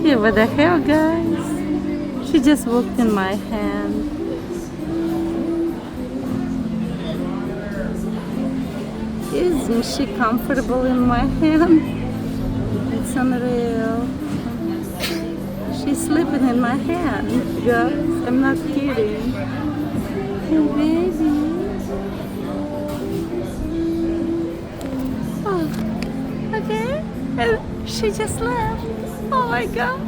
Yeah, what the hell, guys? She just walked in my hand. Isn't she comfortable in my hand? It's unreal. She's sleeping in my hand, guys. I'm not kidding. Hey, baby. Oh, okay. And she just left. Oh my god.